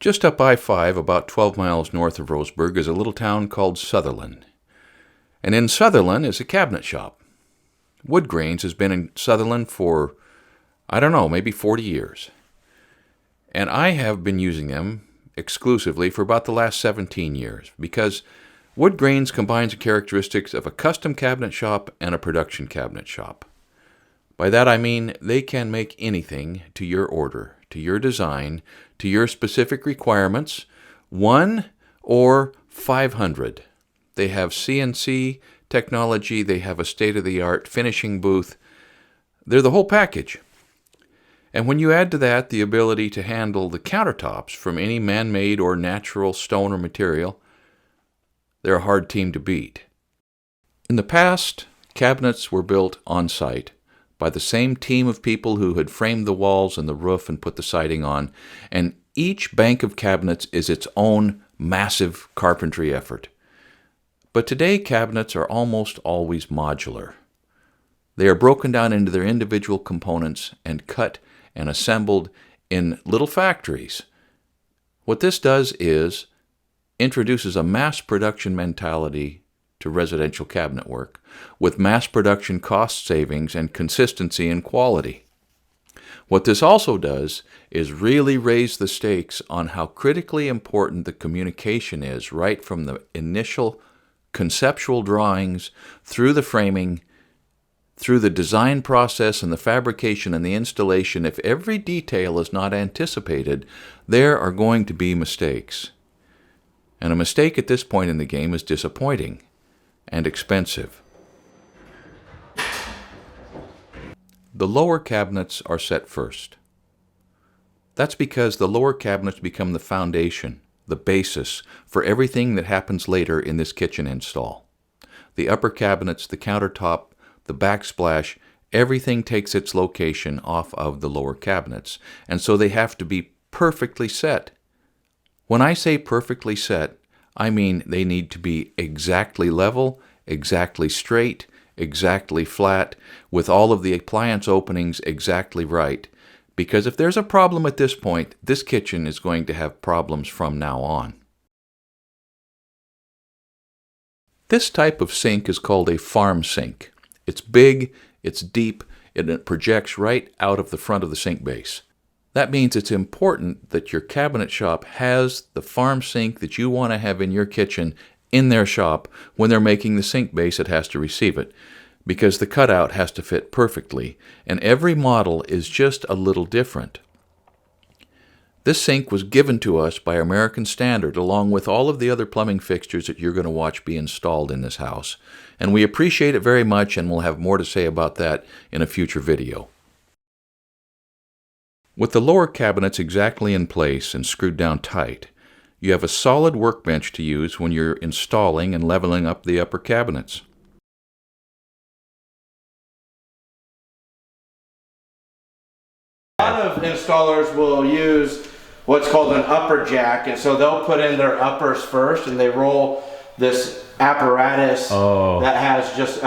Just up I-5, about 12 miles north of Roseburg, is a little town called Sutherland. And in Sutherland is a cabinet shop. Woodgrains has been in Sutherland for, I don't know, maybe 40 years. And I have been using them exclusively for about the last 17 years because Woodgrains combines the characteristics of a custom cabinet shop and a production cabinet shop. By that I mean they can make anything to your order, to your design, to your specific requirements, 1 or 500. They have CNC technology, they have a state-of-the-art finishing booth. They're the whole package. And when you add to that the ability to handle the countertops from any man-made or natural stone or material, they're a hard team to beat. In the past, cabinets were built on-site by the same team of people who had framed the walls and the roof and put the siding on, and each bank of cabinets is its own massive carpentry effort. But today, cabinets are almost always modular. They are broken down into their individual components and cut and assembled in little factories. What this does is introduces a mass production mentality to residential cabinet work, with mass production cost savings and consistency in quality. What this also does is really raise the stakes on how critically important the communication is right from the initial conceptual drawings through the framing, through the design process and the fabrication and the installation. If every detail is not anticipated, there are going to be mistakes. And a mistake at this point in the game is disappointing and expensive. The lower cabinets are set first. That's because the lower cabinets become the foundation, the basis for everything that happens later in this kitchen install. The upper cabinets, the countertop, the backsplash, everything takes its location off of the lower cabinets, and so they have to be perfectly set. When I say perfectly set, I mean they need to be exactly level, exactly straight, exactly flat, with all of the appliance openings exactly right. Because if there's a problem at this point, this kitchen is going to have problems from now on. This type of sink is called a farm sink. It's big, it's deep, and it projects right out of the front of the sink base. That means it's important that your cabinet shop has the farm sink that you want to have in your kitchen in their shop. When they're making the sink base, it has to receive it, because the cutout has to fit perfectly, and every model is just a little different. This sink was given to us by American Standard, along with all of the other plumbing fixtures that you're going to watch be installed in this house. And we appreciate it very much, and we'll have more to say about that in a future video. With the lower cabinets exactly in place and screwed down tight, you have a solid workbench to use when you're installing and leveling up the upper cabinets. A lot of installers will use what's called an upper jack, and so they'll put in their uppers first and they roll this apparatus that has just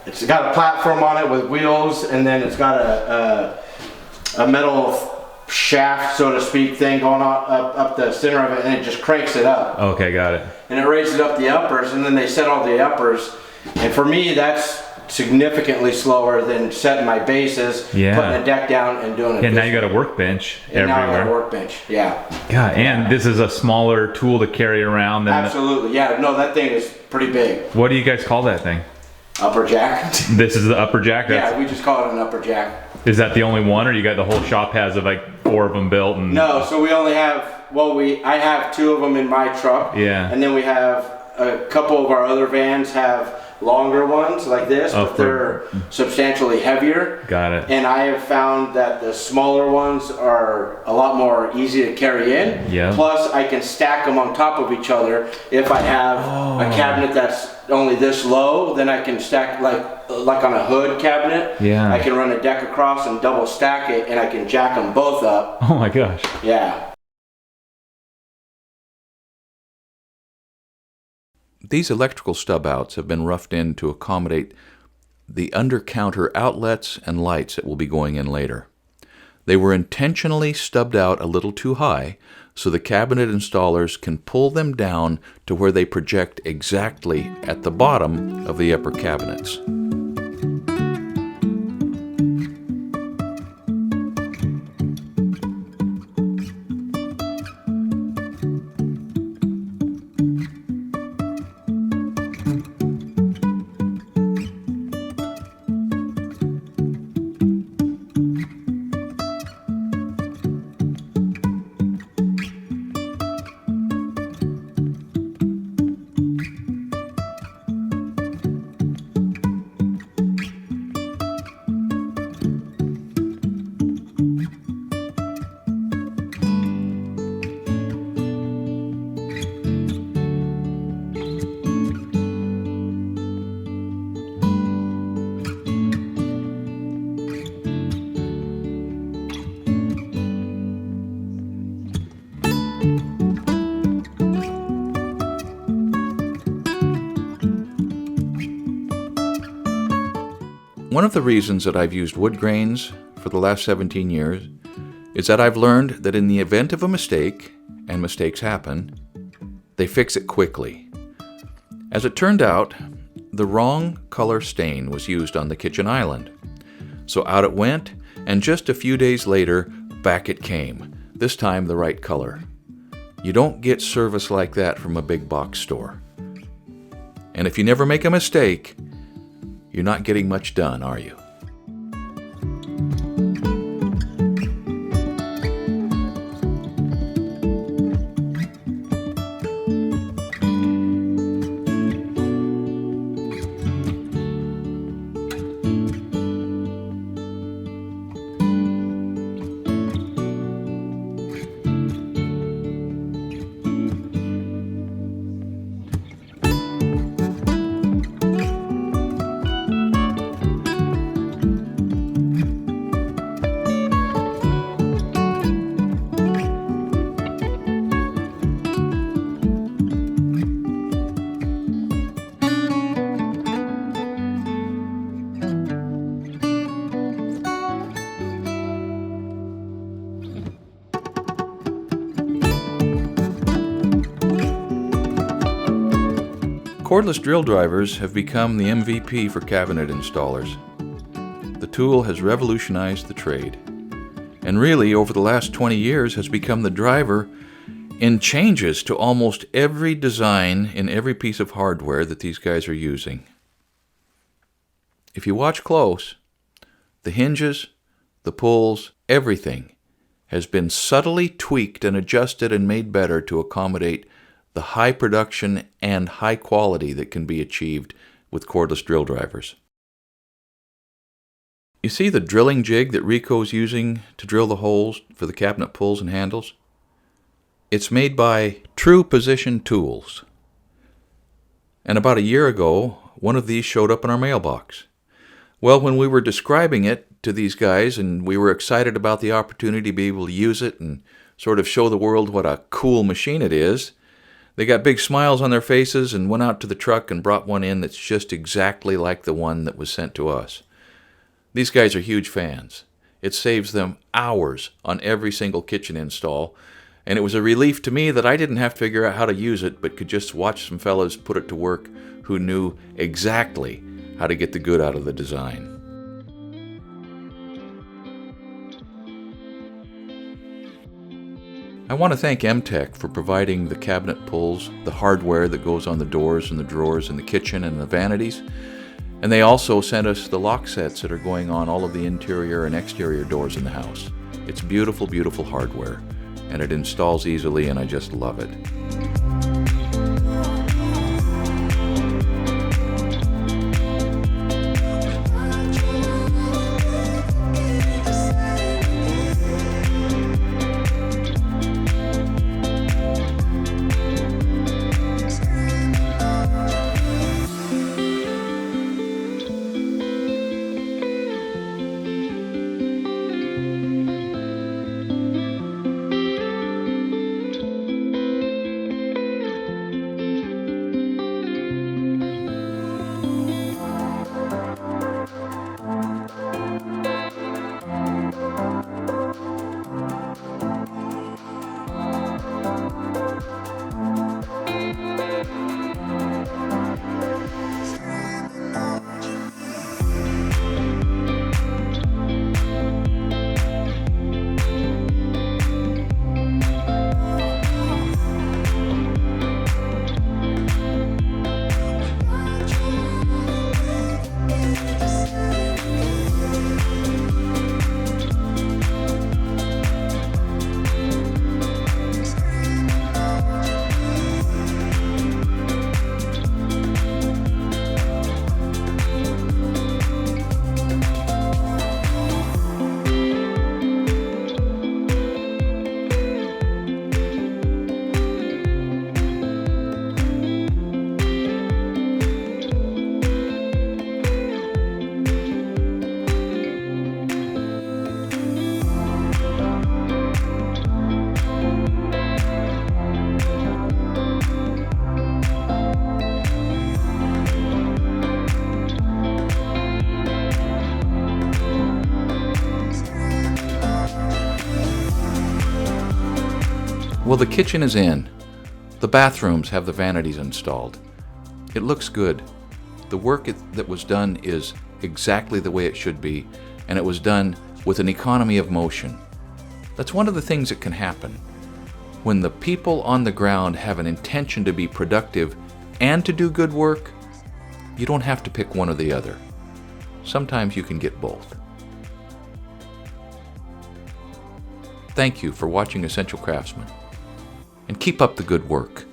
it's got a platform on it with wheels, and then it's got a metal shaft, so to speak, thing going on up the center of it, and it just cranks it up. Okay, got it. And it raises up the uppers, and then they set all the uppers, and for me that's significantly slower than setting my bases, putting a deck down and doing it. And now you got a workbench everywhere. Now I got a workbench, yeah. Yeah, and this is a smaller tool to carry around than absolutely, yeah. No, that thing is pretty big. What do you guys call that thing? Upper jack. This is the upper jack? Yeah, we just call it an upper jack. Is that the only one, or you got the whole shop has like 4 of them built? And no, so we only have, well, I have 2 of them in my truck. Yeah. And then we have a couple of our other vans have longer ones like this, but they're substantially heavier. Got it. And I have found that the smaller ones are a lot more easy to carry in. Yeah. Plus, I can stack them on top of each other. If I have a cabinet that's only this low, then I can stack like on a hood cabinet. Yeah. I can run a deck across and double stack it, and I can jack them both up. Oh my gosh. Yeah. These electrical stub outs have been roughed in to accommodate the under-counter outlets and lights that will be going in later. They were intentionally stubbed out a little too high so the cabinet installers can pull them down to where they project exactly at the bottom of the upper cabinets. One of the reasons that I've used Woodgrains for the last 17 years is that I've learned that in the event of a mistake, and mistakes happen, they fix it quickly. As it turned out, the wrong color stain was used on the kitchen island. So out it went, and just a few days later, back it came, this time the right color. You don't get service like that from a big box store. And if you never make a mistake, you're not getting much done, are you? Cordless drill drivers have become the MVP for cabinet installers. The tool has revolutionized the trade, and really over the last 20 years has become the driver in changes to almost every design in every piece of hardware that these guys are using. If you watch close, the hinges, the pulls, everything has been subtly tweaked and adjusted and made better to accommodate the high production and high quality that can be achieved with cordless drill drivers. You see the drilling jig that Rico's using to drill the holes for the cabinet pulls and handles? It's made by True Position Tools. And about a year ago, one of these showed up in our mailbox. Well, when we were describing it to these guys and we were excited about the opportunity to be able to use it and sort of show the world what a cool machine it is, they got big smiles on their faces and went out to the truck and brought one in that's just exactly like the one that was sent to us. These guys are huge fans. It saves them hours on every single kitchen install, and it was a relief to me that I didn't have to figure out how to use it, but could just watch some fellas put it to work who knew exactly how to get the good out of the design. I want to thank Mtech for providing the cabinet pulls, the hardware that goes on the doors and the drawers in the kitchen and the vanities. And they also sent us the lock sets that are going on all of the interior and exterior doors in the house. It's beautiful, beautiful hardware, and it installs easily, and I just love it. Well, the kitchen is in. The bathrooms have the vanities installed. It looks good. The work that was done is exactly the way it should be, and it was done with an economy of motion. That's one of the things that can happen. When the people on the ground have an intention to be productive and to do good work, you don't have to pick one or the other. Sometimes you can get both. Thank you for watching Essential Craftsman, and keep up the good work.